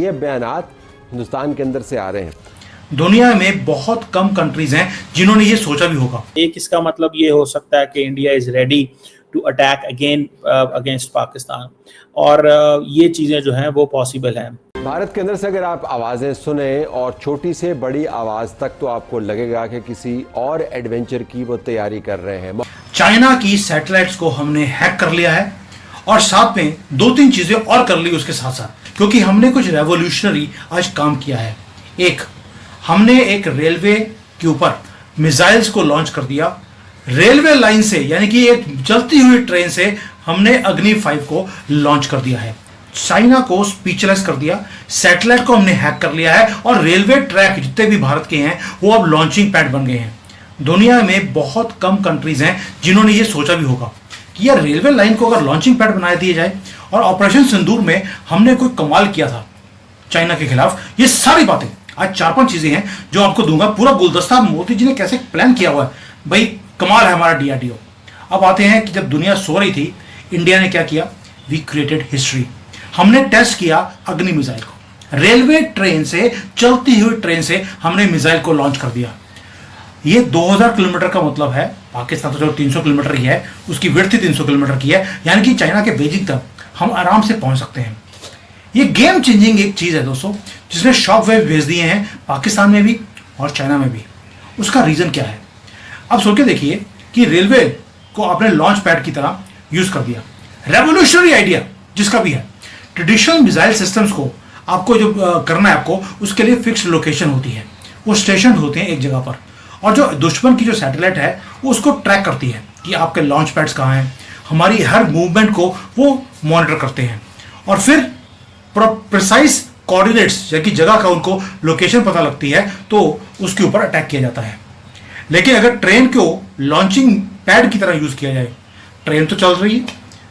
ये बयानात हिंदुस्तान के अंदर से आ रहे हैं। दुनिया में बहुत कम कंट्रीज हैं जिन्होंने ये सोचा भी होगा। एक इसका मतलब ये हो सकता है कि India is ready to attack again against Pakistan, और ये चीजें जो हैं वो पॉसिबल हैं। भारत के अंदर से अगर आप आवाजें सुने और छोटी से बड़ी आवाज तक, तो आपको लगेगा कि किसी और एडवेंचर की वो तैयारी कर रहे हैं। चाइना की सैटेलाइट्स को हमने हैक कर लिया है और साथ में 2-3 चीजें और कर ली उसके साथ साथ, क्योंकि हमने कुछ रेवोल्यूशनरी आज काम किया है। एक, हमने एक रेलवे के ऊपर मिसाइल्स को लॉन्च कर दिया। रेलवे लाइन से, यानी कि एक चलती हुई ट्रेन से हमने अग्नि 5 को लॉन्च कर दिया है। चाइना को स्पीचलेस कर दिया, सैटेलाइट को हमने हैक कर लिया है और रेलवे ट्रैक जितने भी भारत के हैं वो अब लॉन्चिंग पैड बन गए हैं। दुनिया में बहुत कम कंट्रीज हैं जिन्होंने ये सोचा भी होगा कि यार रेलवे लाइन को अगर लॉन्चिंग पैड बना दिया जाए। और ऑपरेशन सिंदूर में हमने कोई कमाल किया था चाइना के खिलाफ। ये सारी बातें आज 4-5 चीजें हैं जो आपको दूंगा। पूरा गुलदस्ता मोदी जी ने कैसे प्लान किया हुआ है, भाई कमाल है हमारा डीआरडीओ। अब आते हैं कि जब दुनिया सो रही थी, इंडिया ने क्या किया? We created history. हमने टेस्ट किया अग्नि मिसाइल को। रेलवे ट्रेन से, चलती हुई ट्रेन से हमने मिसाइल को लॉन्च कर दिया। ये 2000 किलोमीटर का मतलब है, पाकिस्तान तो जो 300 किलोमीटर ही है, उसकी विड्थ 300 किलोमीटर की है, यानी कि चाइना के बीजिंग तक हम आराम से पहुंच सकते हैं। ये गेम चेंजिंग एक चीज है दोस्तों, जिसने शॉक वेव भेज दिए हैं पाकिस्तान में भी और चाइना में भी। उसका रीजन क्या है? अब सोच के देखिए कि रेलवे को आपने लॉन्च पैड की तरह यूज कर दिया। रेवोल्यूशनरी आइडिया जिसका भी है। ट्रेडिशनल मिसाइल सिस्टम्स को आपको जो करना है, आपको उसके लिए फिक्स्ड लोकेशन होती है, वो स्टेशन होते हैं एक जगह पर, और जो दुश्मन की जो सैटेलाइट है वो उसको ट्रैक करती है कि आपके लॉन्च पैड्स कहाँ हैं। हमारी हर मूवमेंट को वो मॉनिटर करते हैं और फिर प्रिसाइज कोऑर्डिनेट्स, यानी कि जगह का उनको लोकेशन पता लगती है, तो उसके ऊपर अटैक किया जाता है। लेकिन अगर ट्रेन को लॉन्चिंग पैड की तरह यूज किया जाए, ट्रेन तो चल रही है,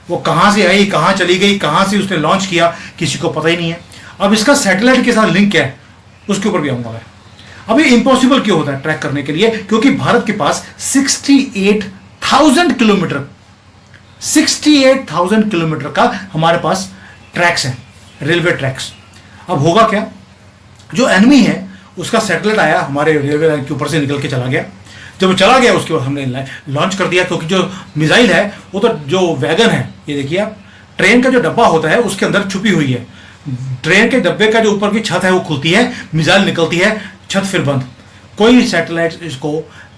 वो कहाँ से आई, कहाँ चली गई, कहाँ से उसने लॉन्च किया, किसी को पता ही नहीं है। अब इसका सैटेलाइट के साथ लिंक क्या है, उसके ऊपर भी आऊंगा मैं। अब ये इम्पॉसिबल क्यों होता है ट्रैक करने के लिए? क्योंकि भारत के पास 68,000 किलोमीटर 68,000 किलोमीटर का हमारे पास ट्रैक्स हैं, रेलवे ट्रैक्स। अब होगा क्या? जो एनिमी है उसका सैटेलाइट आया, हमारे रेलवे लाइन के ऊपर से निकल के चला गया। जब चला गया उसके बाद हमने लॉन्च कर दिया, क्योंकि जो मिसाइल है वो तो जो वैगन है, ये देखिए आप, ट्रेन का जो डब्बा होता है उसके अंदर छुपी हुई है। ट्रेन के डब्बे का जो ऊपर की छत है वो खुलती है, मिसाइल निकलती है, छत फिर बंद। कोई सैटेलाइट इसको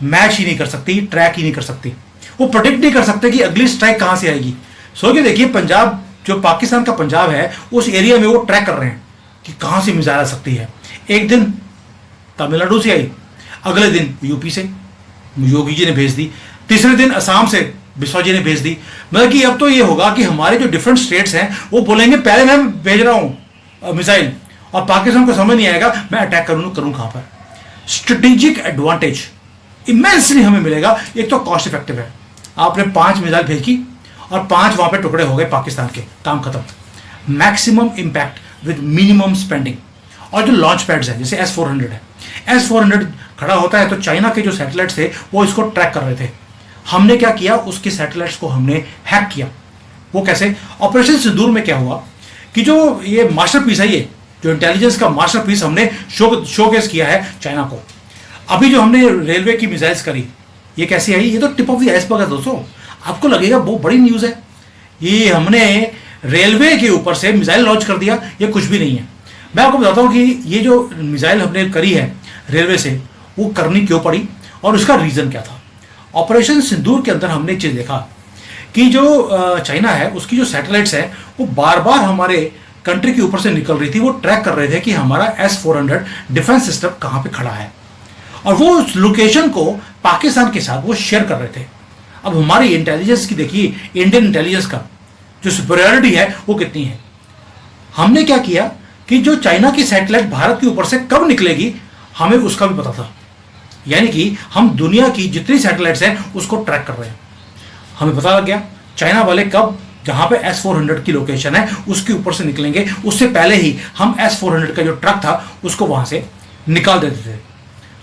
मैच ही नहीं कर सकती, ट्रैक ही नहीं कर सकती। वो प्रोटेक्ट नहीं कर सकते कि अगली स्ट्राइक कहां से आएगी। सोच के देखिए, पंजाब, जो पाकिस्तान का पंजाब है, उस एरिया में वो ट्रैक कर रहे हैं कि कहां से मिसाइल आ सकती है। एक दिन तमिलनाडु से आई, अगले दिन यूपी से योगी जी ने भेज दी, तीसरे दिन असम से बिस्वा जी ने भेज दी। मतलब कि अब तो ये होगा कि हमारे जो डिफरेंट स्टेट्स हैं वो बोलेंगे पहले मैं भेज रहा हूं मिसाइल, और पाकिस्तान को समझ नहीं आएगा मैं अटैक करूं कहां पर। स्ट्रेटेजिक एडवांटेज इमेंसली हमें मिलेगा। एक तो कॉस्ट इफेक्टिव है, आपने 5 मिसाइल भेजी और 5 वहां पे टुकड़े हो गए पाकिस्तान के, काम खत्म। Maximum impact with minimum spending. और जो लॉन्च पैड्स हैं, जैसे S-400 है, S-400 खड़ा होता है तो चाइना के जो सैटेलाइट्स थे वो इसको ट्रैक कर रहे थे। हमने क्या किया? उसके सैटेलाइट्स को हमने हैक किया। वो कैसे? ऑपरेशन सिंदूर में क्या हुआ कि जो ये मास्टरपीस है, ये जो इंटेलिजेंस का मास्टरपीस हमने शोकेस किया है चाइना को। अभी जो हमने रेलवे की मिसाइल्स करी, ये कैसी आई? ये तो टिप ऑफ द आइसबर्ग है दोस्तों। आपको लगेगा बहुत बड़ी न्यूज़ है, ये हमने रेलवे के ऊपर से मिसाइल लॉन्च कर दिया, ये कुछ भी नहीं है। मैं आपको बताता हूँ कि ये जो मिसाइल हमने करी है रेलवे से, वो करनी क्यों पड़ी और उसका रीज़न क्या था। ऑपरेशन सिंदूर के अंदर हमने एक चीज़ देखा कि जो चाइना है उसकी जो सैटेलाइट्स हैं वो बार बार हमारे कंट्री के ऊपर से निकल रही थी। वो ट्रैक कर रहे थे कि हमारा S-400 डिफेंस सिस्टम कहाँ पे खड़ा है, और वो लोकेशन को पाकिस्तान के साथ वो शेयर कर रहे थे। अब हमारी इंटेलिजेंस की देखिए, इंडियन इंटेलिजेंस का जो सुपीरियरिटी है वो कितनी है। हमने क्या किया कि जो चाइना की सैटेलाइट भारत के ऊपर से कब निकलेगी हमें उसका भी पता था। यानी कि हम दुनिया की जितनी सैटेलाइट्स हैं उसको ट्रैक कर रहे हैं। हमें पता लग गया चाइना वाले कब, जहां पे S-400 की लोकेशन है उसके ऊपर से निकलेंगे। उससे पहले ही हम S-400 का जो ट्रक था उसको वहां से निकाल देते थे।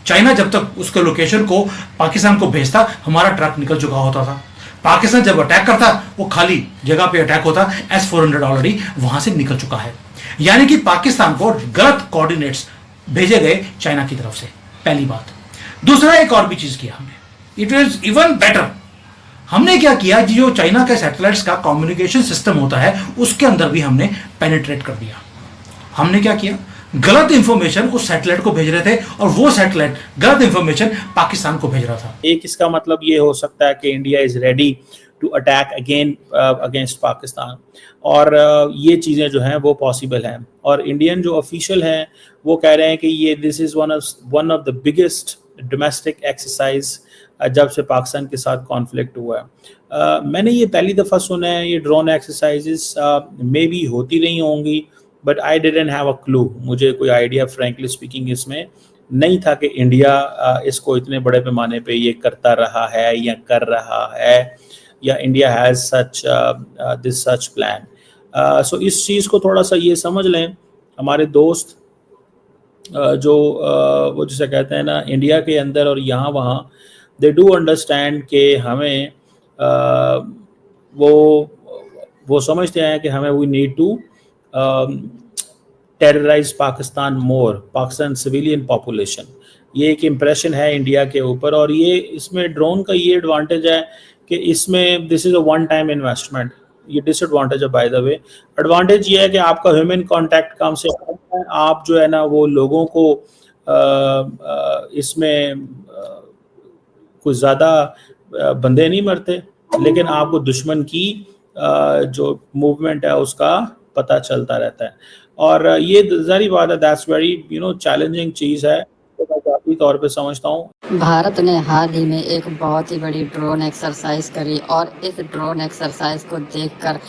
चाइना जब तक उसके लोकेशन को पाकिस्तान को भेजता, हमारा ट्रक निकल चुका होता था। पाकिस्तान जब अटैक करता, वो खाली जगह पे अटैक होता, S-400 ऑलरेडी वहां से निकल चुका है। यानी कि पाकिस्तान को गलत कोऑर्डिनेट्स भेजे गए चाइना की तरफ से, पहली बात। दूसरा, एक और भी चीज किया हमने, इट इज इवन बेटर। हमने क्या किया, जो चाइना के सैटेलाइट्स का कम्युनिकेशन सिस्टम होता है उसके अंदर भी हमने पेनिट्रेट कर दिया। हमने क्या किया, गलत इंफॉर्मेशन उस सैटेलाइट को भेज रहे थे और वो सैटेलाइट गलत इंफॉर्मेशन पाकिस्तान को भेज रहा था। एक इसका मतलब ये हो सकता है कि India is ready to attack again against Pakistan, और ये चीज़ें जो हैं वो पॉसिबल हैं। और इंडियन जो ऑफिशियल हैं वो कह रहे हैं कि ये this is one of the biggest domestic exercise जब से पाकिस्तान के साथ कॉन्फ्लिक्ट हुआ है। मैंने ये पहली दफ़ा सुना है, ये ड्रोन एक्सरसाइजेस मे बी होती रही होंगी, but I didn't have a clue. मुझे कोई आइडिया फ्रैंकली स्पीकिंग इसमें नहीं था कि इंडिया इसको इतने बड़े पैमाने पे ये करता रहा है या कर रहा है, या India has such this such plan. So इस चीज़ को थोड़ा सा ये समझ लें हमारे दोस्त जो वो जिसे कहते हैं ना इंडिया के अंदर और यहाँ वहाँ, दे डू अंडरस्टैंड कि हमें वो समझते हैं कि हमें we need to terrorize Pakistan more, Pakistan civilian population. ये एक इम्प्रेशन है इंडिया के ऊपर, और ये इसमें ड्रोन का ये एडवांटेज है कि इसमें this is a one time investment. ये डिसएडवांटेज है बाय द वे। एडवांटेज ये है कि आपका ह्यूमन कांटेक्ट कम से कम है, आप जो है ना वो लोगों को इसमें कुछ ज़्यादा बंदे नहीं मरते, लेकिन आपको दुश्मन की जो मूवमेंट है उसका पता चलता रहता है। और ये ज़ाहिर बात है, दैट्स वेरी चैलेंजिंग चीज़ है, तो मैं काफ़ी तौर पे समझता हूँ। भारत ने हाल ही में एक बहुत ही बड़ी ड्रोन एक्सरसाइज करी, और इस ड्रोन एक्सरसाइज को देखकर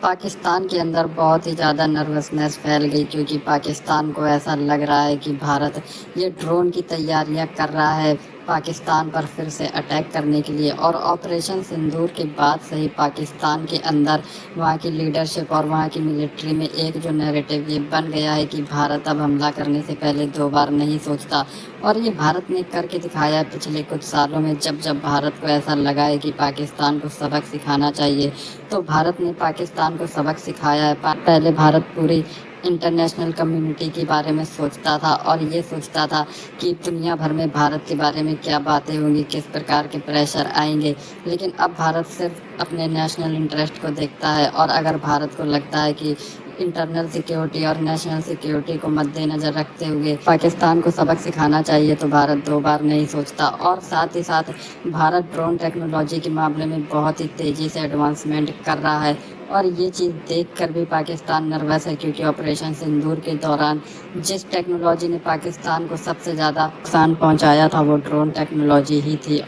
पाकिस्तान के अंदर बहुत ही ज़्यादा नर्वसनेस फैल गई, क्योंकि पाकिस्तान को ऐसा लग रहा है कि भारत ये ड्रोन की तैयारियां कर रहा है पाकिस्तान पर फिर से अटैक करने के लिए। और ऑपरेशन सिंदूर के बाद से ही पाकिस्तान के अंदर वहाँ की लीडरशिप और वहाँ की मिलिट्री में एक जो नैरेटिव ये बन गया है कि भारत अब हमला करने से पहले 2 बार नहीं सोचता। और ये भारत ने करके दिखाया है पिछले कुछ सालों में। जब जब भारत को ऐसा लगा है कि पाकिस्तान को सबक सिखाना चाहिए, तो भारत ने पाकिस्तान को सबक सिखाया है। पहले भारत पूरी इंटरनेशनल कम्युनिटी के बारे में सोचता था, और ये सोचता था कि दुनिया भर में भारत के बारे में क्या बातें होंगी, किस प्रकार के प्रेशर आएंगे। लेकिन अब भारत सिर्फ अपने नेशनल इंटरेस्ट को देखता है, और अगर भारत को लगता है कि इंटरनल सिक्योरिटी और नेशनल सिक्योरिटी को मद्देनज़र रखते हुए पाकिस्तान को सबक सिखाना चाहिए, तो भारत 2 बार नहीं सोचता। और साथ ही साथ भारत ड्रोन टेक्नोलॉजी के मामले में बहुत ही तेज़ी से एडवांसमेंट कर रहा है, और ये चीज़ देखकर भी पाकिस्तान नर्वस है, क्योंकि ऑपरेशन सिंदूर के दौरान जिस टेक्नोलॉजी ने पाकिस्तान को सबसे ज़्यादा नुकसान पहुंचाया था वो ड्रोन टेक्नोलॉजी ही थी।